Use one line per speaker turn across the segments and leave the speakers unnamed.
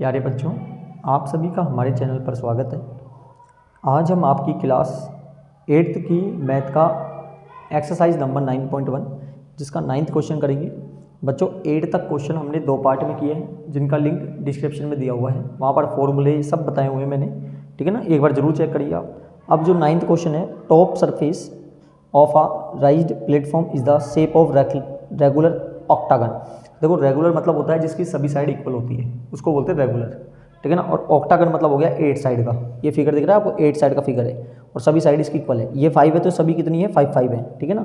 प्यारे बच्चों, आप सभी का हमारे चैनल पर स्वागत है। आज हम आपकी क्लास 8th की मैथ का एक्सरसाइज नंबर 9.1 जिसका 9th क्वेश्चन करेंगे। बच्चों 8 तक क्वेश्चन हमने 2 पार्ट में किए हैं, जिनका लिंक डिस्क्रिप्शन में दिया हुआ है। वहाँ पर फॉर्मूले सब बताए हुए हैं मैंने, ठीक है ना। एक बार जरूर चेक करिए आप। अब जो 9th क्वेश्चन है, top surface of a राइज्ड platform is the shape of regular octagon. देखो रेगुलर मतलब होता है जिसकी सभी साइड इक्वल होती है, उसको बोलते हैं रेगुलर, ठीक है ना। और ऑक्टागन मतलब हो गया 8 साइड का। ये फिगर दिख रहा है आपको, 8 साइड का फिगर है और सभी साइड इसकी इक्वल है। ये 5 है तो सभी कितनी है, 5 है, ठीक है ना।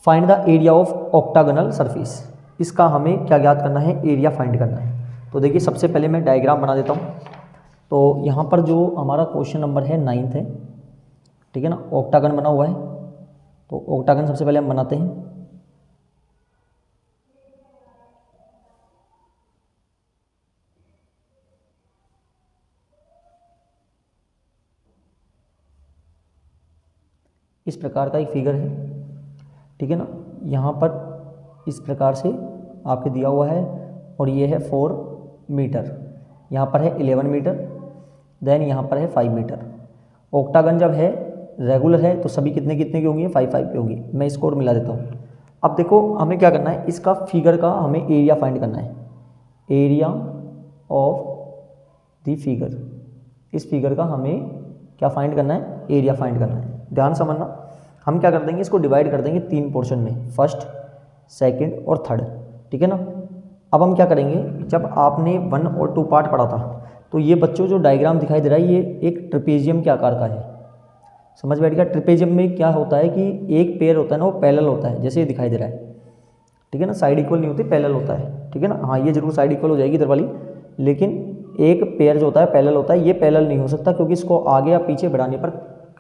Find the area of octagonal surface. इसका हमें क्या ज्ञात करना है, एरिया फाइंड करना है। तो देखिए सबसे पहले मैं डायग्राम बना देता हूँ। तो यहाँ पर जो हमारा क्वेश्चन नंबर है 9th है, ठीक है ना। ऑक्टागन बना हुआ है, तो ऑक्टागन सबसे पहले हम बनाते हैं। इस प्रकार का एक फिगर है, ठीक है ना। यहाँ पर इस प्रकार से आपके दिया हुआ है और ये है 4 मीटर, यहाँ पर है 11 मीटर, देन यहाँ पर है 5 मीटर। ऑक्टागन जब है रेगुलर है तो सभी कितने कितने की होंगी, 5 की होंगी। मैं इसको और मिला देता हूँ। अब देखो हमें क्या करना है, इसका फिगर का हमें एरिया फाइंड करना है। एरिया ऑफ द फिगर, इस फिगर का हमें क्या फाइंड करना है, एरिया फाइंड करना है। ध्यान समझना, हम क्या कर देंगे, इसको डिवाइड कर देंगे 3 पोर्शन में, फर्स्ट, सेकंड और थर्ड, ठीक है ना। अब हम क्या करेंगे, जब आपने 1 और 2 पार्ट पढ़ा था तो ये बच्चों जो डायग्राम दिखाई दे रहा है ये एक ट्रिपेजियम के आकार का है। समझ बैठ गया। ट्रिपेजियम में क्या होता है कि एक पेयर होता है ना, वो पैरेलल होता है, जैसे ये दिखाई दे रहा है, ठीक है ना। साइड इक्वल नहीं होती, पैरेलल होता है, ठीक है ना। हाँ ये जरूर साइड इक्वल हो जाएगी इधर वाली, लेकिन एक पेयर जो होता है पैरेलल होता है। ये पैरेलल नहीं हो सकता क्योंकि इसको आगे या पीछे बढ़ाने पर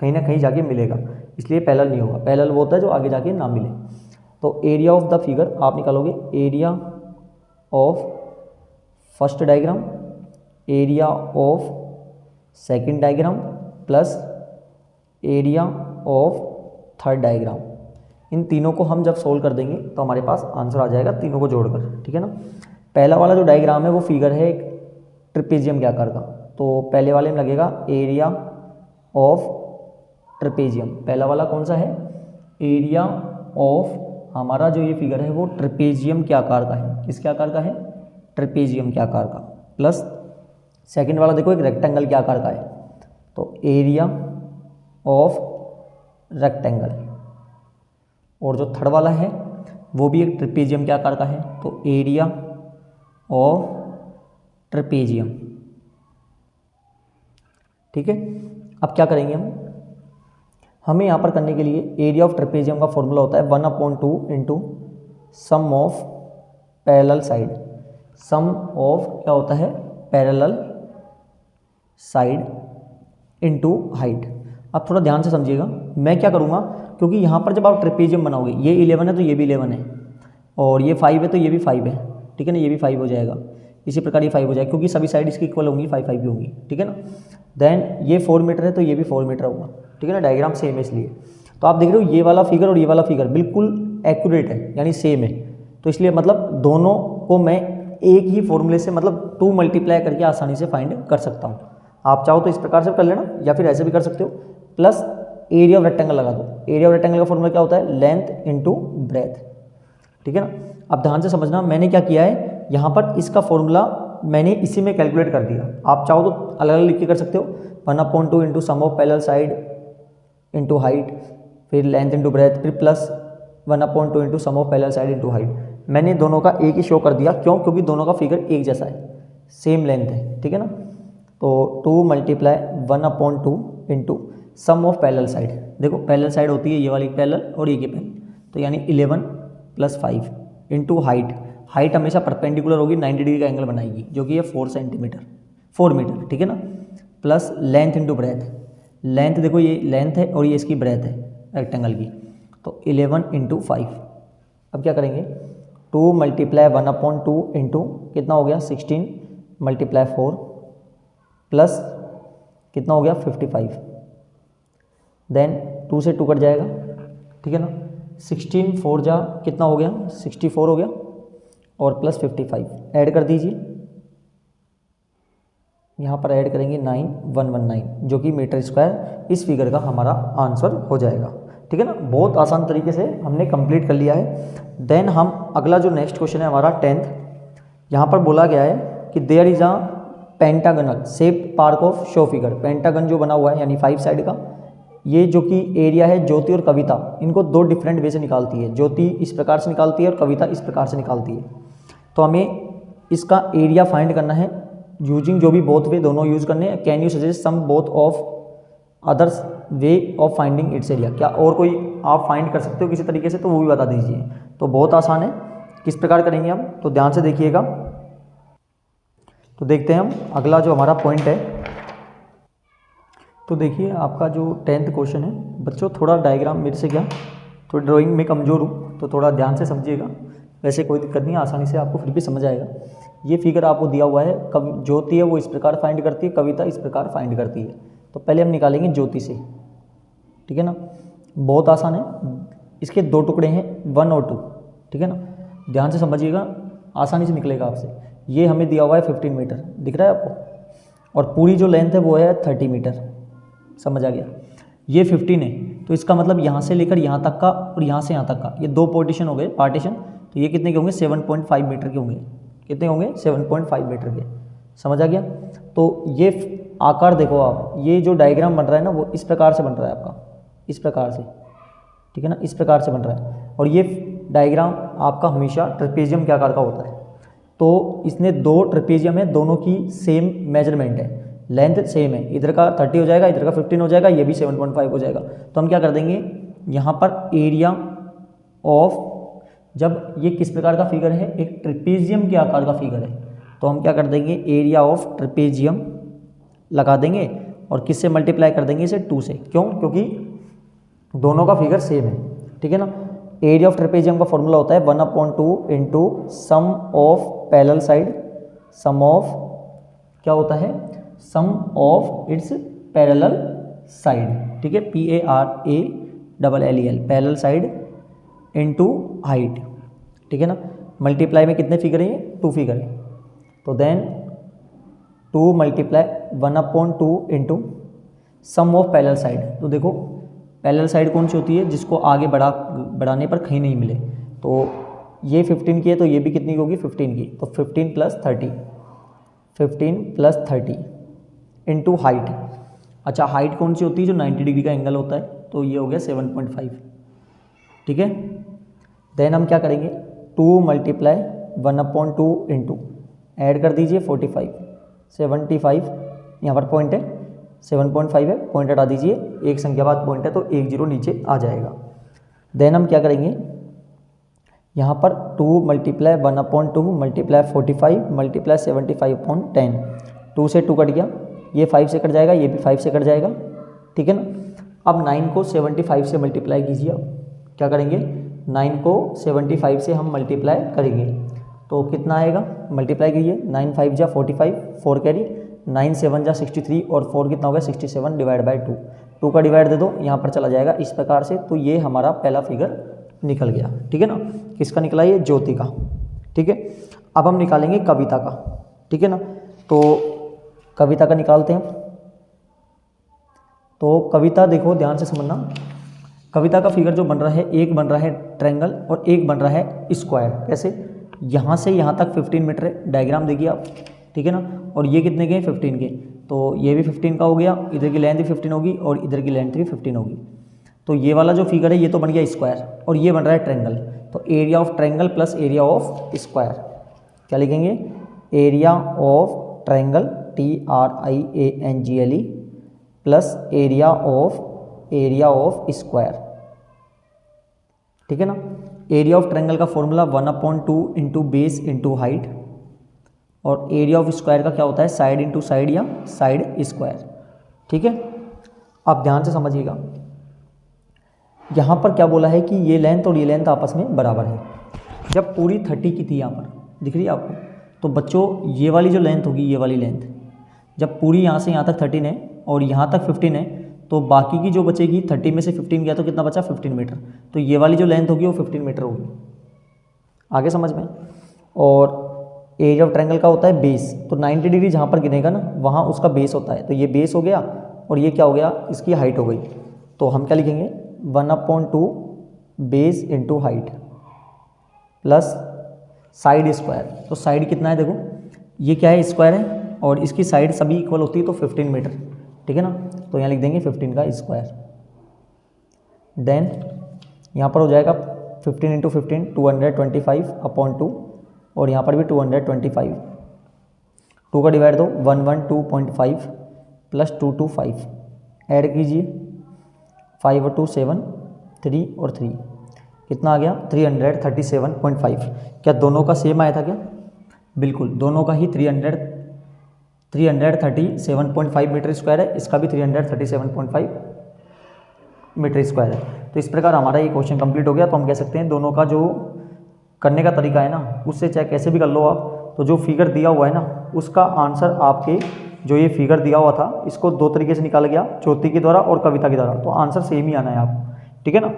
कहीं ना कहीं जाके मिलेगा, इसलिए पैरेलल नहीं होगा। पैरेलल वो होता है जो आगे जाके ना मिले। तो एरिया ऑफ द फिगर आप निकालोगे, area of first diagram, area of second diagram plus area of third diagram. इन तीनों को हम जब सोल्व कर देंगे तो हमारे पास आंसर आ जाएगा, तीनों को जोड़कर, ठीक है ना। पहला वाला जो डायग्राम है वो फिगर है एक ट्रिपेजियम के आकार का, तो पहले वाले में लगेगा एरिया ऑफ ट्रिपेजियम। पहला वाला कौन सा है, एरिया ऑफ, हमारा जो ये फिगर है वो ट्रिपेजियम के आकार का है। किसके आकार का है, ट्रिपेजियम के आकार का। प्लस सेकंड वाला देखो एक रेक्टेंगल के आकार का है, तो एरिया ऑफ रेक्टेंगल। और जो थर्ड वाला है वो भी एक ट्रिपेजियम के आकार का है, तो एरिया ऑफ ट्रिपेजियम, ठीक है। अब क्या करेंगे हमें यहाँ पर करने के लिए एरिया ऑफ ट्रिपेजियम का फॉर्मूला होता है 1/2 into sum of parallel side. Sum of क्या होता है, पैरेलल साइड इंटू हाइट। अब थोड़ा ध्यान से समझिएगा, मैं क्या करूँगा, क्योंकि यहाँ पर जब आप ट्रिपेजियम बनाओगे, ये 11 है तो ये भी 11 है, और ये 5 है तो ये भी 5 है, ठीक है ना। ये भी 5 हो जाएगा, इसी प्रकार ये 5 हो जाएगा क्योंकि सभी साइड इसकी इक्वल होंगी, 5 भी होंगी, ठीक है ना। देन ये 4 मीटर है तो ये भी 4 मीटर होगा, ठीक है ना। डायग्राम सेम है इसलिए। तो आप देख रहे हो ये वाला फिगर और ये वाला फिगर बिल्कुल एक्यूरेट है, यानी सेम है। तो इसलिए मतलब दोनों को मैं एक ही फॉर्मूले से, मतलब 2 मल्टीप्लाई करके आसानी से फाइंड कर सकता हूँ। आप चाहो तो इस प्रकार से कर लेना या फिर ऐसे भी कर सकते हो। प्लस एरिया ऑफ रेक्टेंगल लगा दो। एरिया ऑफ रेक्टेंगल का फॉर्मूला क्या होता है, लेंथ इंटू ब्रेथ, ठीक है ना। अब ध्यान से समझना, मैंने क्या किया है, यहाँ पर इसका फॉर्मूला मैंने इसी में कैलकुलेट कर दिया। आप चाहो तो अलग अलग लिख के कर सकते हो, 1/2 into sum of parallel side into height, फिर लेंथ इंटू ब्रेथ, फिर plus 1/2 into sum of parallel side into height. मैंने दोनों का एक ही शो कर दिया, क्यों, क्योंकि दोनों का फिगर एक जैसा है, सेम लेंथ है, ठीक है ना। तो 2 multiply 1/2 into sum of parallel side. देखो पैरेलल साइड होती है ये वाली पैरेलल और ये की पैरेलल, तो यानी 11 + 5 इंटू हाइट। हाइट हमेशा परपेंडिकुलर होगी, 90 डिग्री का एंगल बनाएगी, जो कि है 4 मीटर, ठीक है ना। Plus length into breath. Length देखो ये लेंथ है और ये इसकी ब्रेथ है रेक्टेंगल की, तो 11 इंटू 5। अब क्या करेंगे, 2 मल्टीप्लाई 1/2 इंटू कितना हो गया 16 मल्टीप्लाई 4 प्लस कितना हो गया 55। देन 2 से 2 कट जाएगा, ठीक है ना। 16 4 जा कितना हो गया 64 हो गया, और प्लस 55 ऐड कर दीजिए, यहाँ पर ऐड करेंगे 9119 जो कि मीटर स्क्वायर इस फिगर का हमारा आंसर हो जाएगा। ठीक है ना, बहुत आसान तरीके से हमने कंप्लीट कर लिया है। देन हम अगला जो नेक्स्ट क्वेश्चन है हमारा 10th, यहाँ पर बोला गया है कि there is a pentagonal shape park of show figure. Pentagon जो बना हुआ है यानी 5 साइड का, ये जो कि एरिया है ज्योति और कविता, इनको 2 डिफरेंट वे से निकालती है। ज्योति इस प्रकार से निकालती है और कविता इस प्रकार से निकालती है। तो हमें इसका एरिया फाइंड करना है यूजिंग जो भी बोथ वे, दोनों यूज़ करने हैं। Can you suggest some both of others way of finding its area, क्या और कोई आप फाइंड कर सकते हो किसी तरीके से, तो वो भी बता दीजिए। तो बहुत आसान है, किस प्रकार करेंगे हम, तो ध्यान से देखिएगा। तो देखते हैं हम अगला जो हमारा पॉइंट है। तो देखिए आपका जो 10th क्वेश्चन है बच्चों, थोड़ा डायग्राम मेरे से क्या थोड़ी ड्राइंग में कमज़ोर हूँ, तो थोड़ा ध्यान से समझिएगा। वैसे कोई दिक्कत नहीं है, आसानी से आपको फिर भी समझ आएगा। ये फिगर आपको दिया हुआ है, ज्योति है वो इस प्रकार फाइंड करती है, कविता इस प्रकार फाइंड करती है। तो पहले हम निकालेंगे ज्योति से, ठीक है ना, बहुत आसान है। इसके 2 टुकड़े हैं 1 और 2, ठीक है ना, ध्यान से समझिएगा, आसानी से निकलेगा आपसे। ये हमें दिया हुआ है 15 मीटर, दिख रहा है आपको, और पूरी जो लेंथ है वो है 30 मीटर, समझ आ गया। ये 15 है, तो इसका मतलब यहाँ से लेकर यहाँ तक का और यहाँ से यहाँ तक का, ये 2 पार्टीशन हो गए, पार्टीशन। तो ये कितने के होंगे, 7.5 मीटर के होंगे। कितने होंगे, 7.5 मीटर के, समझ आ गया। तो ये आकार देखो आप, ये जो डायग्राम बन रहा है ना वो इस प्रकार से बन रहा है आपका, इस प्रकार से, ठीक है ना, इस प्रकार से बन रहा है। और ये डायग्राम आपका हमेशा ट्रेपेजियम के आकार का होता है। तो इसने 2 ट्रेपेजियम है, दोनों की सेम मेजरमेंट है, लेंथ सेम है, इधर का 30 हो जाएगा, इधर का 15 हो जाएगा, ये भी 7.5 हो जाएगा। तो हम क्या कर देंगे, यहाँ पर एरिया ऑफ, जब ये किस प्रकार का फिगर है, एक ट्रेपेजियम के आकार का फिगर है, तो हम क्या कर देंगे, एरिया ऑफ ट्रेपेजियम लगा देंगे और किससे मल्टीप्लाई कर देंगे, इसे 2 से। क्यों, क्योंकि दोनों का फिगर सेम है, ठीक है ना। एरिया ऑफ ट्रेपेजियम का फॉर्मूला होता है 1/2 into sum of parallel side, sum of क्या होता है, sum of its parallel side, ठीक है, PARALLEL, parallel side into height, ठीक है ना। मल्टीप्लाई में कितने फिगर हैं, 2 फिगर हैं। तो then 2 multiply 1/2 into sum of parallel side. तो देखो पैरेलल साइड कौन सी होती है, जिसको आगे बढ़ाने पर कहीं नहीं मिले। तो ये 15 की है, तो ये भी कितनी होगी, 15 की। तो 15 + 30, 15 + 30 इंटू हाइट। अच्छा, हाइट कौन सी होती है, जो 90 डिग्री का एंगल होता है, तो ये हो गया 7.5, ठीक है। देन हम क्या करेंगे, 2 मल्टीप्लाई 1/2 इंटू ऐड कर दीजिए 45, 75 यहाँ पर पॉइंट है, 7.5 है, पॉइंट हटा दीजिए, एक संख्या बाद पॉइंट है तो 1 0 नीचे आ जाएगा। देन हम क्या करेंगे, यहाँ पर 2 मल्टीप्लाई 1/2 मल्टीप्लाई 45 मल्टीप्लाई 75/10, 2 से 2 कट गया, ये 5 से कट जाएगा, ये भी 5 से कट जाएगा, ठीक है ना। अब 9 को 75 से मल्टीप्लाई कीजिए। अब क्या करेंगे, 9 को 75 से हम मल्टीप्लाई करेंगे तो कितना आएगा, मल्टीप्लाई कीजिए, 9 5 जा 45, 4 कैरी, 9 7 जा 63 और 4 कितना हो गया 67 डिवाइड बाई 2, 2 का डिवाइड दे दो, यहाँ पर चला जाएगा इस प्रकार से। तो ये हमारा पहला फिगर निकल गया, ठीक है ना। किसका निकला, ये ज्योति का, ठीक है। अब हम निकालेंगे कविता का, ठीक है ना। तो कविता का निकालते हैं। तो कविता देखो ध्यान से समझना, कविता का फिगर जो बन रहा है, एक बन रहा है ट्रायंगल और एक बन रहा है स्क्वायर। कैसे, यहाँ से यहाँ तक 15 मीटर है, डायग्राम देखिए आप, ठीक है ना। और ये कितने के हैं, 15 के, तो ये भी 15 का हो गया, इधर की लेंथ भी 15 होगी और इधर की लेंथ भी 15 होगी। तो ये वाला जो फिगर है ये तो बन गया स्क्वायर और ये बन रहा है ट्रायंगल। तो area of triangle plus area of square, क्या लिखेंगे, area of triangle TRIANGLE plus area of square, ठीक है ना। एरिया ऑफ ट्रायंगल का formula 1/2 into base into height, और एरिया ऑफ स्क्वायर का क्या होता है, साइड इंटू साइड या साइड स्क्वायर, ठीक है। आप ध्यान से समझिएगा, यहाँ पर क्या बोला है कि ये लेंथ और ये लेंथ आपस में बराबर है। जब पूरी 30 की थी, यहाँ पर दिख रही है आपको, तो बच्चों ये वाली जो लेंथ होगी, ये वाली लेंथ जब पूरी यहाँ से यहाँ तक 13 है और यहाँ तक 15 है, तो बाकी की जो बचेगी 30 में से 15 गया तो कितना बचा, 15 मीटर। तो ये वाली जो लेंथ होगी वो 15 मीटर होगी, आगे समझ में। और एरिया ऑफ ट्रायंगल का होता है बेस, तो 90 डिग्री जहाँ पर गिनेगा ना वहाँ उसका बेस होता है, तो ये बेस हो गया और ये क्या हो गया, इसकी हाइट हो गई। तो हम क्या लिखेंगे 1/2 base into height plus side square. तो साइड कितना है देखो, ये क्या है स्क्वायर है और इसकी साइड सभी इक्वल होती है तो 15 मीटर, ठीक है ना। तो यहाँ लिख देंगे 15 का स्क्वायर। देन यहाँ पर हो जाएगा 15 इंटू 15 225/2 और यहाँ पर भी 225, 2 का डिवाइड दो 112.5 प्लस 225 ऐड कीजिए 5 और 2 7 3 और 3 कितना आ गया 337.5। क्या दोनों का सेम आया था क्या? बिल्कुल, दोनों का ही 337.5 मीटर स्क्वायर है, इसका भी 337.5 मीटर स्क्वायर है। तो इस प्रकार हमारा ये क्वेश्चन कंप्लीट हो गया। तो हम कह सकते हैं दोनों का जो करने का तरीका है ना, उससे चाहे कैसे भी कर लो आप, तो जो फिगर दिया हुआ है ना उसका आंसर आपके जो ये फिगर दिया हुआ था इसको दो तरीके से निकाला गया, ज्योति के द्वारा और कविता के द्वारा, तो आंसर सेम ही आना है आप, ठीक है ना।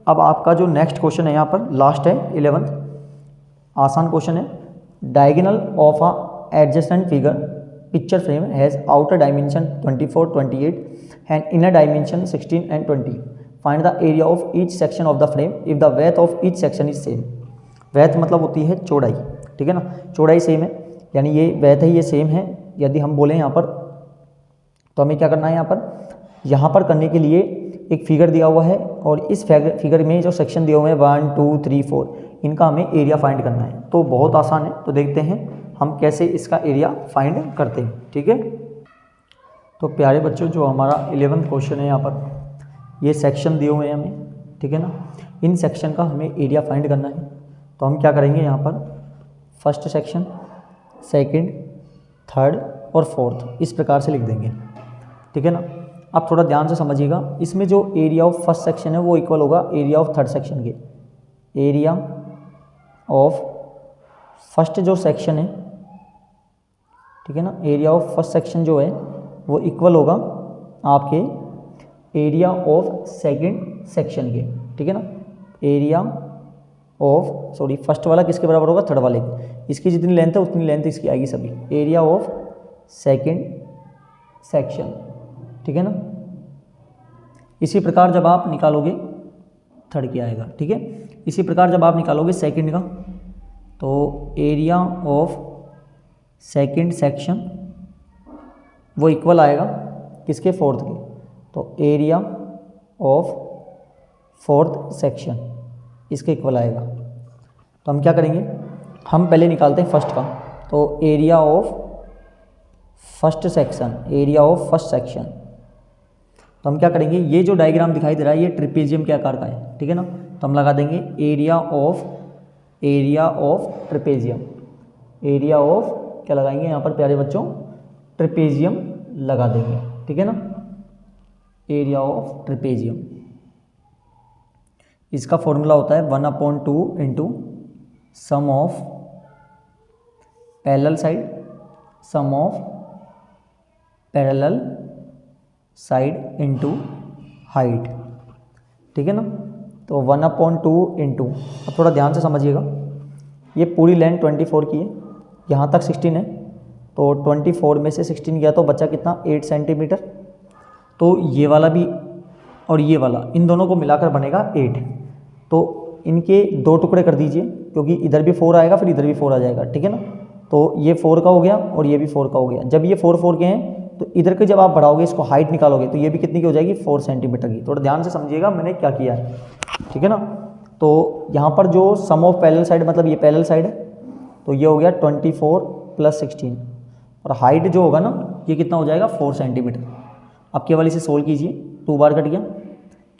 अब आपका जो नेक्स्ट क्वेश्चन है यहाँ पर लास्ट है 11th, आसान क्वेश्चन है। Diagonal of a adjacent figure picture frame has outer dimension 24, 28 and inner dimension 16 and 20। Find the area of each section of the frame if the width of each section is same. Width मतलब होती है चौड़ाई, ठीक है ना, चौड़ाई same है, यानी ये वेथ है ये सेम है। यदि हम बोलें यहाँ पर तो हमें क्या करना है, यहाँ पर करने के लिए एक फिगर दिया हुआ है और इस फिगर में जो सेक्शन दिए हुए हैं 1 2 3 4 इनका हमें एरिया फाइंड करना है। तो बहुत आसान है, तो देखते हैं हम कैसे इसका एरिया फाइंड करते हैं, ठीक है। तो प्यारे बच्चों जो हमारा 11th क्वेश्चन है यहाँ पर ये सेक्शन दिए हुए हैं हमें, ठीक है ना, इन सेक्शन का हमें एरिया फाइंड करना है। तो हम क्या करेंगे यहाँ पर फर्स्ट सेक्शन, सेकंड, थर्ड और फोर्थ इस प्रकार से लिख देंगे, ठीक है ना। आप थोड़ा ध्यान से समझिएगा, इसमें जो एरिया ऑफ फर्स्ट सेक्शन है वो इक्वल होगा एरिया ऑफ थर्ड सेक्शन के। एरिया ऑफ फर्स्ट जो सेक्शन है, ठीक है ना, एरिया ऑफ फर्स्ट सेक्शन जो है वो इक्वल होगा आपके एरिया ऑफ सेकंड सेक्शन के, ठीक है ना। एरिया ऑफ फर्स्ट वाला किसके बराबर होगा, थर्ड वाले के, इसकी जितनी लेंथ है उतनी लेंथ इसकी आएगी सभी। एरिया ऑफ सेकंड सेक्शन, ठीक है ना। इसी प्रकार जब आप निकालोगे थर्ड क्या आएगा, ठीक है। इसी प्रकार जब आप निकालोगे सेकंड का, तो एरिया ऑफ सेकंड सेक्शन वो इक्वल आएगा किसके, फोर्थ के। तो एरिया ऑफ फोर्थ सेक्शन इसके इक्वल आएगा। तो हम क्या करेंगे, हम पहले निकालते हैं फर्स्ट का। तो area of first section, area of first section, तो हम क्या करेंगे, ये जो डायग्राम दिखाई दे रहा है ये ट्रिपेजियम के आकार का है, ठीक है ना। तो हम लगा देंगे area of trapezium, area of क्या लगाएंगे यहाँ पर प्यारे बच्चों, ट्रिपेजियम लगा देंगे, ठीक है ना। एरिया ऑफ ट्रिपेजियम, इसका फॉर्मूला होता है 1/2 into sum of parallel side, sum of parallel side into height, ठीक है ना। तो 1/2 इंटू, अब थोड़ा ध्यान से समझिएगा, ये पूरी लेंथ 24 की है, यहाँ तक 16 है, तो 24 में से 16 गया तो बचा कितना, 8 सेंटीमीटर। तो ये वाला भी और ये वाला इन दोनों को मिलाकर बनेगा 8। तो इनके दो टुकड़े कर दीजिए, क्योंकि इधर भी 4 आएगा फिर इधर भी 4 आ जाएगा, ठीक है ना। तो ये 4 का हो गया और ये भी 4 का हो गया। जब ये 4 के हैं तो इधर के जब आप बढ़ाओगे इसको हाइट निकालोगे तो ये भी कितनी की हो जाएगी, 4 सेंटीमीटर की। थोड़ा ध्यान से समझिएगा मैंने क्या किया है, ठीक है ना। तो यहाँ पर जो सम ऑफ पैरेलल साइड मतलब ये पैरेलल साइड है, तो ये हो गया 24 + 16 और हाइट जो होगा ना ये कितना हो जाएगा, 4 सेंटीमीटर। अब केवल इसे सोल्व कीजिए, 2 बार कट गया,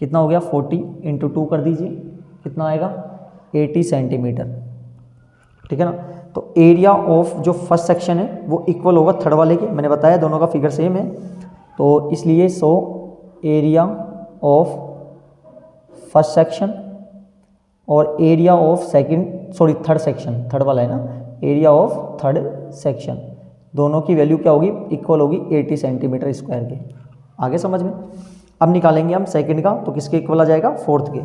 कितना हो गया 40 × 2 कर दीजिए, कितना आएगा 80 सेंटीमीटर, ठीक है ना। तो एरिया ऑफ जो फर्स्ट सेक्शन है वो इक्वल होगा थर्ड वाले के, मैंने बताया दोनों का फिगर सेम है, तो इसलिए एरिया ऑफ फर्स्ट सेक्शन और area of third section, third वाला है ना, एरिया ऑफ थर्ड सेक्शन, दोनों की वैल्यू क्या होगी, इक्वल होगी 80 सेंटीमीटर स्क्वायर के। आगे समझ में। अब निकालेंगे हम सेकंड का, तो किसके इक्वल आ जाएगा, फोर्थ के।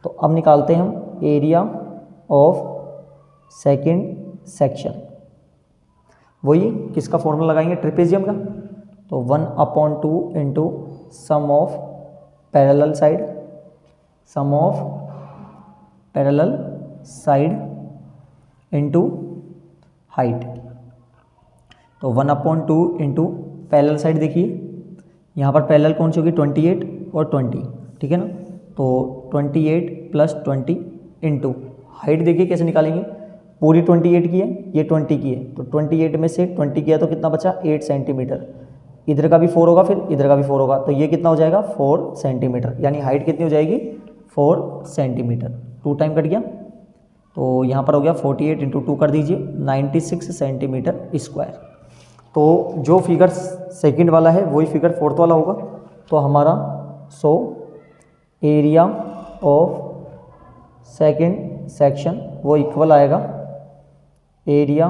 तो अब निकालते हैं हम एरिया ऑफ सेकंड सेक्शन, वही किसका फॉर्मूला लगाएंगे, ट्रेपेजियम का। तो 1/2 into sum of parallel side, sum of parallel side into height. तो 1/2 इंटू पैरेलल साइड, देखिए यहाँ पर पैरेलल कौन सी होगी, 28 और 20, ठीक है ना। तो 28 + 20 इंटू हाइट, देखिए कैसे निकालेंगे, पूरी 28 की है, ये 20 की है, तो 28 में से 20 किया तो कितना बचा, 8 सेंटीमीटर। इधर का भी 4 होगा, फिर इधर का भी 4 होगा, तो ये कितना हो जाएगा, 4 सेंटीमीटर, यानी हाइट कितनी हो जाएगी, 4 सेंटीमीटर। 2 टाइम कट गया, तो यहाँ पर हो गया 48 इंटू 2 कर दीजिए, 96 सेंटीमीटर स्क्वायर। तो जो फिगर सेकंड वाला है वही फिगर फोर्थ वाला होगा। तो हमारा एरिया ऑफ सेकंड सेक्शन वो इक्वल आएगा एरिया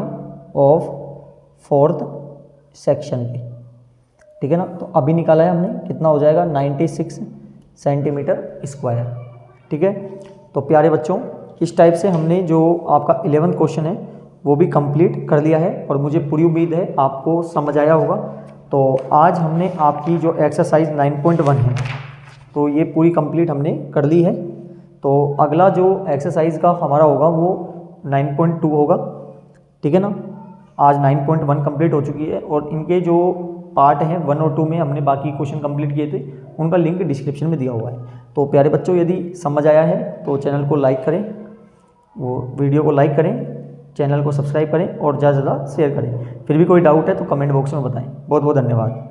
ऑफ फोर्थ सेक्शन पे, ठीक है ना। तो अभी निकाला है हमने, कितना हो जाएगा, 96 सेंटीमीटर स्क्वायर, ठीक है। तो प्यारे बच्चों, इस टाइप से हमने जो आपका 11th क्वेश्चन है वो भी कंप्लीट कर लिया है, और मुझे पूरी उम्मीद है आपको समझ आया होगा। तो आज हमने आपकी जो एक्सरसाइज 9.1 है तो ये पूरी कंप्लीट हमने कर ली है। तो अगला जो एक्सरसाइज का हमारा होगा वो 9.2 होगा, ठीक है ना। आज 9.1 कंप्लीट हो चुकी है, और इनके जो पार्ट हैं 1 और 2 में हमने बाकी क्वेश्चन कंप्लीट किए थे, उनका लिंक डिस्क्रिप्शन में दिया हुआ है। तो प्यारे बच्चों, यदि समझ आया है तो चैनल को लाइक करें, वो वीडियो को लाइक करें, चैनल को सब्सक्राइब करें और ज़्यादा से ज़्यादा शेयर करें। फिर भी कोई डाउट है तो कमेंट बॉक्स में बताएं। बहुत बहुत धन्यवाद।